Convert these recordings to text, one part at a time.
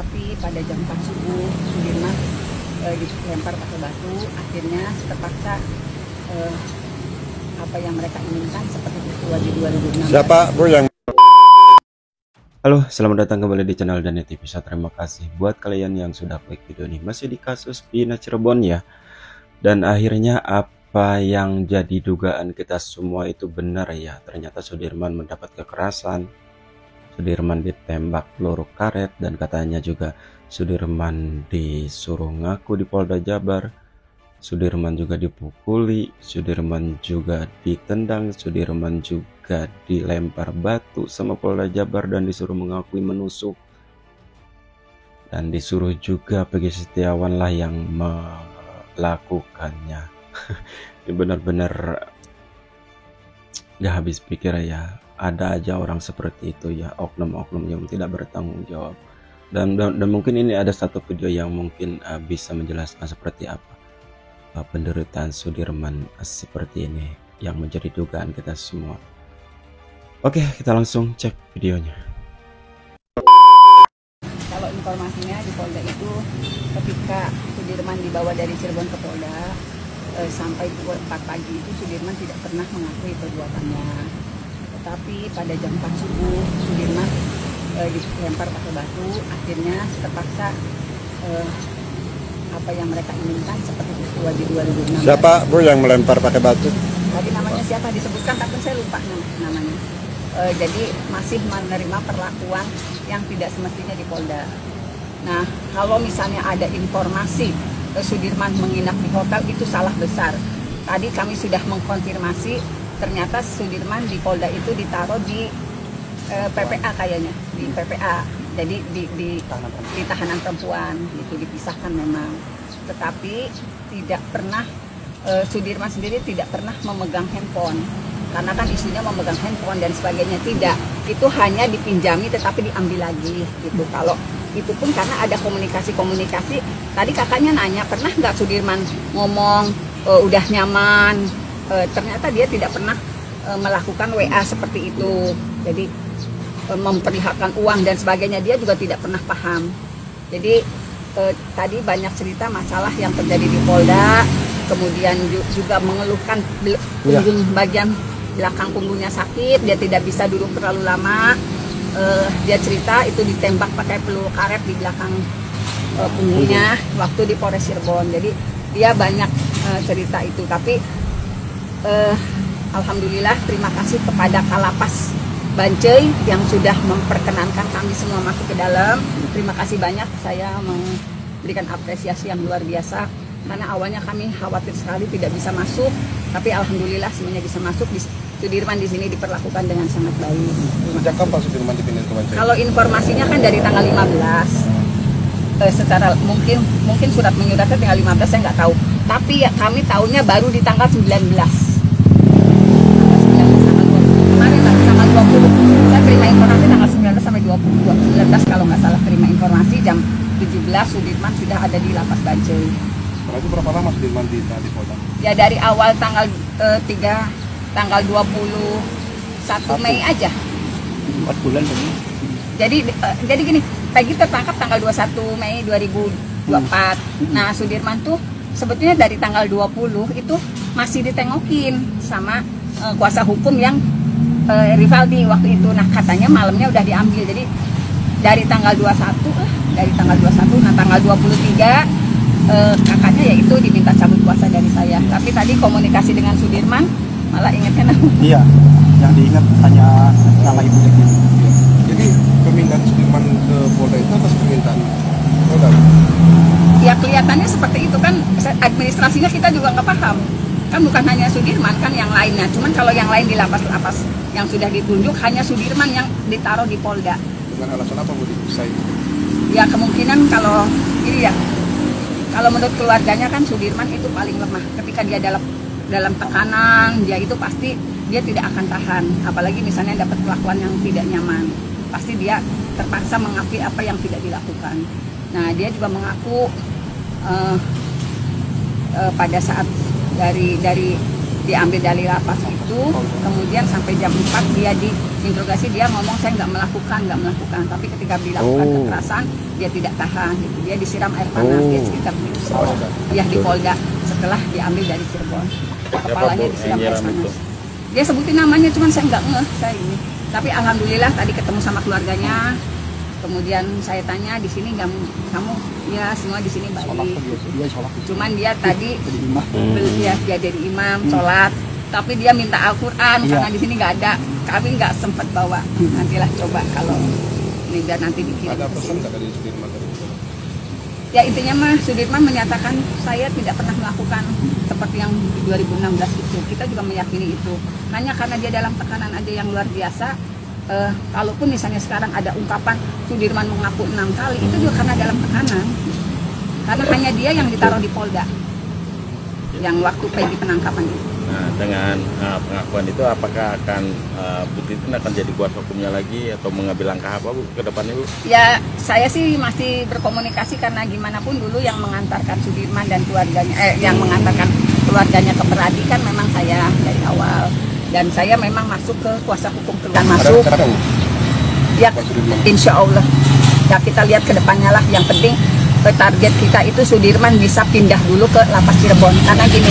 Tetapi pada jam 4 subuh Sudirman dilempar pakai batu, akhirnya terpaksa apa yang mereka inginkan seperti peristiwa di 2016. Siapa bro yang Halo, selamat datang kembali di channel Dani TV. Terima kasih buat kalian yang sudah klik video ini. Masih di kasus Vina Cirebon ya. Dan akhirnya apa yang jadi dugaan kita semua itu benar ya. Ternyata Sudirman mendapat kekerasan. Sudirman ditembak peluru karet dan katanya juga Sudirman disuruh ngaku di Polda Jabar. Sudirman juga dipukuli, Sudirman juga ditendang, Sudirman juga dilempar batu sama Polda Jabar dan disuruh mengakui menusuk. Dan disuruh juga Peggy Setiawan lah yang melakukannya. Ini benar-benar gak habis pikir ya. Ada aja orang seperti itu ya, oknum-oknum yang tidak bertanggung jawab. Dan mungkin ini ada satu video yang mungkin bisa menjelaskan seperti apa penderitaan Sudirman seperti ini yang menjadi dugaan kita semua. Oke, kita langsung cek videonya. Kalau informasinya di Polda itu ketika Sudirman dibawa dari Cirebon ke Polda sampai pukul 4 pagi itu Sudirman tidak pernah mengakui perbuatannya. Tetapi pada jam 4 subuh Sudirman dilempar pakai batu, akhirnya terpaksa apa yang mereka inginkan seperti peristiwa di 2016. siapa bro yang melempar pakai batu? Tadi namanya siapa disebutkan tapi saya lupa namanya. Jadi masih menerima perlakuan yang tidak semestinya di Polda. Nah, kalau misalnya ada informasi Sudirman menginap di hotel itu salah besar. Tadi kami sudah mengkonfirmasi ternyata Sudirman di Polda itu ditaruh di PPA kayaknya, di PPA. Jadi di tahanan perempuan itu dipisahkan memang, tetapi tidak pernah Sudirman sendiri tidak pernah memegang handphone karena kan isunya memegang handphone dan sebagainya, tidak, itu hanya dipinjami tetapi diambil lagi gitu. Kalau itu pun karena ada komunikasi tadi kakaknya nanya pernah nggak Sudirman ngomong udah nyaman, ternyata dia tidak pernah melakukan WA seperti itu, jadi memperlihatkan uang dan sebagainya dia juga tidak pernah paham. Jadi tadi banyak cerita masalah yang terjadi di Polda, kemudian juga mengeluhkan bagian belakang punggungnya sakit, dia tidak bisa duduk terlalu lama. Dia cerita itu ditembak pakai peluru karet di belakang punggungnya waktu di Polres Cirebon. Jadi dia banyak cerita itu, tapi alhamdulillah terima kasih kepada Kalapas Bancai yang sudah memperkenankan kami semua masuk ke dalam. Terima kasih banyak, saya memberikan apresiasi yang luar biasa karena awalnya kami khawatir sekali tidak bisa masuk, tapi alhamdulillah semuanya bisa masuk. Sudirman di sini diperlakukan dengan sangat baik. Sejak kapan Sudirman dipindah ke Bancai? Kalau informasinya kan dari tanggal 15. Secara mungkin surat menyuratnya tanggal 15 saya nggak tahu, tapi ya kami tahunya baru di tanggal 19. Saya terima informasi tanggal 19 sampai 19 kalau nggak salah, terima informasi jam 17 Sudirman sudah ada di Lapas Bancai. Setelah itu berapa lama Sudirman di Polda? Ya dari awal tanggal 21 Mei aja. 4 bulan tadi. Jadi gini, Peggy tertangkap tanggal 21 Mei 2024. Nah, Sudirman tuh sebetulnya dari tanggal 20 itu masih ditengokin sama kuasa hukum yang Rivaldi waktu itu. Nah, katanya malamnya udah diambil. Jadi dari tanggal 21 nah tanggal 23 kakaknya yaitu diminta cabut kuasa dari saya. Tapi tadi komunikasi dengan Sudirman malah ingatnya nama. Iya, yang diingat hanya nama ibu Peggy. Jadi pemindahan Sudirman ke Polda itu atas permintaan Polda? Ya kelihatannya seperti itu kan, administrasinya kita juga nggak paham. Kan bukan hanya Sudirman kan yang lainnya, cuman kalau yang lain di lapas-lapas yang sudah ditunjuk hanya Sudirman yang ditaruh di Polda. Dengan alasan apa Bu dipisah itu? Ya kemungkinan kalau ini ya, kalau menurut keluarganya kan Sudirman itu paling lemah ketika dia dalam tekanan, dia itu pasti dia tidak akan tahan, apalagi misalnya dapat perlakuan yang tidak nyaman, pasti dia terpaksa mengakui apa yang tidak dilakukan. Nah, dia juga mengaku pada saat dari diambil dari lapas itu, kemudian sampai jam 4 dia diinterogasi, dia ngomong saya nggak melakukan, tapi ketika dilakukan kekerasan dia tidak tahan, gitu. Dia disiram air panas, dia sekitar ya di Polda setelah diambil dari Cirebon, kepalanya disiram air panas. Dia sebutin namanya, cuman saya nggak ngeh saya ini. Tapi alhamdulillah tadi ketemu sama keluarganya. Kemudian saya tanya di sini nggak kamu? Ya semua di sini baik. Cuman dia tadi dia jadi imam, sholat. Tapi dia minta Al-Quran karena di sini nggak ada. Kami nggak sempat bawa. Nantilah coba kalau ini biar nanti dikirim. Ada pesan nggak dari Sudirman tadi? Ya intinya mah Sudirman menyatakan saya tidak pernah melakukan seperti yang di 2016 itu. Kita juga meyakini itu. Hanya karena dia dalam tekanan aja yang luar biasa. Kalaupun misalnya sekarang ada ungkapan Sudirman mengaku 6 kali, itu juga karena dalam tekanan. Karena hanya dia yang ditaruh di Polda yang waktu Peggy penangkapan itu. Nah, dengan pengakuan itu apakah akan Putri itu akan jadi kuasa hukumnya lagi atau mengambil langkah apa Bu ke depannya Bu? Ya saya sih masih berkomunikasi karena gimana pun dulu yang mengantarkan Sudirman dan keluarganya yang mengantarkan keluarganya ke Peradi kan memang saya dari awal, dan saya memang masuk ke kuasa hukum keluarga masuk. Ya insya Allah ya kita lihat ke depannya lah. Yang penting target kita itu Sudirman bisa pindah dulu ke lapas Cirebon, karena gini,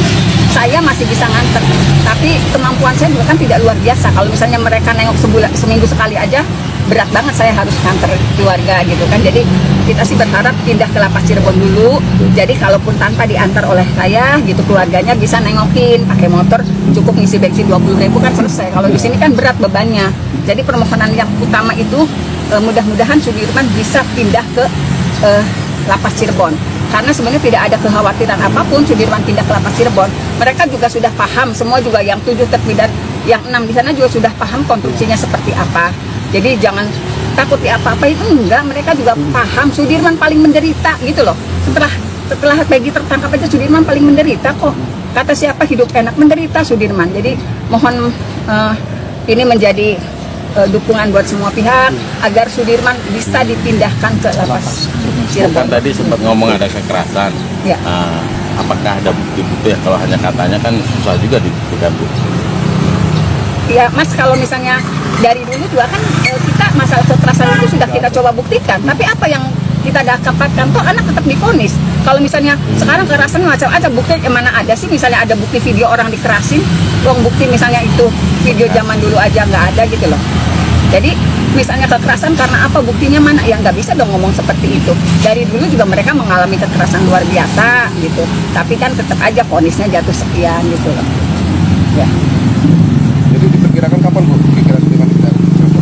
saya masih bisa nganter, tapi kemampuan saya juga kan tidak luar biasa. Kalau misalnya mereka nengok seminggu sekali aja berat banget, saya harus nganter keluarga gitu kan. Jadi kita sih berharap pindah ke lapas Cirebon dulu, jadi kalaupun tanpa diantar oleh saya gitu, keluarganya bisa nengokin pakai motor, cukup ngisi bensin 20.000 kan selesai. Kalau di sini kan berat bebannya, jadi permohonan yang utama itu mudah-mudahan Sudirman bisa pindah ke lapas Cirebon, karena sebenarnya tidak ada kekhawatiran apapun Sudirman pindah ke lapas Cirebon. Mereka juga sudah paham, semua juga yang 7 terpidana, yang 6 di sana juga sudah paham konstruksinya seperti apa. Jadi jangan takut apa-apa itu, enggak, mereka juga paham Sudirman paling menderita gitu loh. Setelah Peggy tertangkap aja Sudirman paling menderita kok. Kata siapa hidup enak, menderita Sudirman. Jadi mohon ini menjadi dukungan buat semua pihak agar Sudirman bisa dipindahkan ke lapas Cirebon. Kan tadi sempat ngomong ada kekerasan. Ya. Apakah ada bukti-bukti ya? Kalau hanya katanya kan susah juga dibuktikan Bu. Ya Mas, kalau misalnya dari dulu juga kan kita masalah kekerasan itu sudah kita coba buktikan. Tapi apa yang kita dapatkan toh anak tetap divonis. Kalau misalnya sekarang kekerasan macam ada bukti yang mana ada sih? Misalnya ada bukti video orang dikerasin, uang bukti misalnya itu video zaman dulu aja nggak ada gitu loh. Jadi misalnya kekerasan karena apa, buktinya mana? Ya nggak bisa dong ngomong seperti itu. Dari dulu juga mereka mengalami kekerasan luar biasa gitu. Tapi kan tetap aja vonisnya jatuh sekian gitu loh. Ya. Jadi diperkirakan kapan Bu kira-kira Sudirman pindah?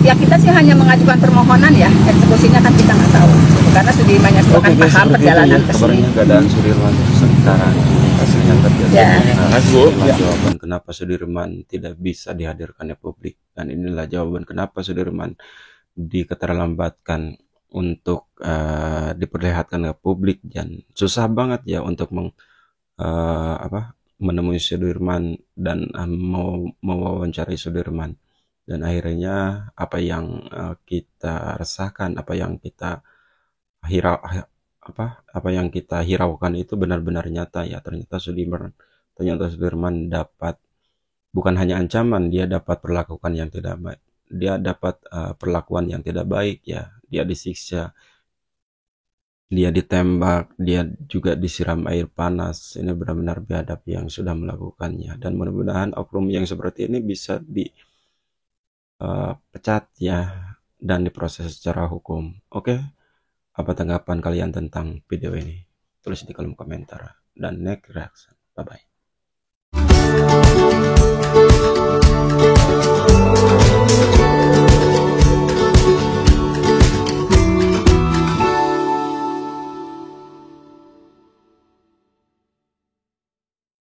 Ya kita sih hanya mengajukan permohonan ya, eksekusinya kan kita nggak tahu. Karena Sudirmannya juga kan paham perjalanan ke sini. Kabarnya keadaan Sudirman sekarang hasilnya terjadi. Ya. Nah, Bu. Inilah jawaban kenapa Sudirman tidak bisa dihadirkan di publik, dan inilah jawaban kenapa Sudirman diketerlambatkan untuk diperlihatkan ke publik, dan susah banget ya untuk menemui Sudirman dan mau mewawancarai Sudirman. Dan akhirnya apa yang kita resahkan, apa yang kita hiraukan itu benar-benar nyata ya. Ternyata Sudirman dapat bukan hanya ancaman, dia dapat perlakuan yang tidak baik. Dia dapat perlakuan yang tidak baik ya. Dia disiksa, dia ditembak, dia juga disiram air panas. Ini benar-benar biadab yang sudah melakukannya, dan mudah-mudahan oknum yang seperti ini bisa dipecat ya dan diproses secara hukum. Oke, apa tanggapan kalian tentang video ini? Tulis di kolom komentar dan next reaction. Bye bye.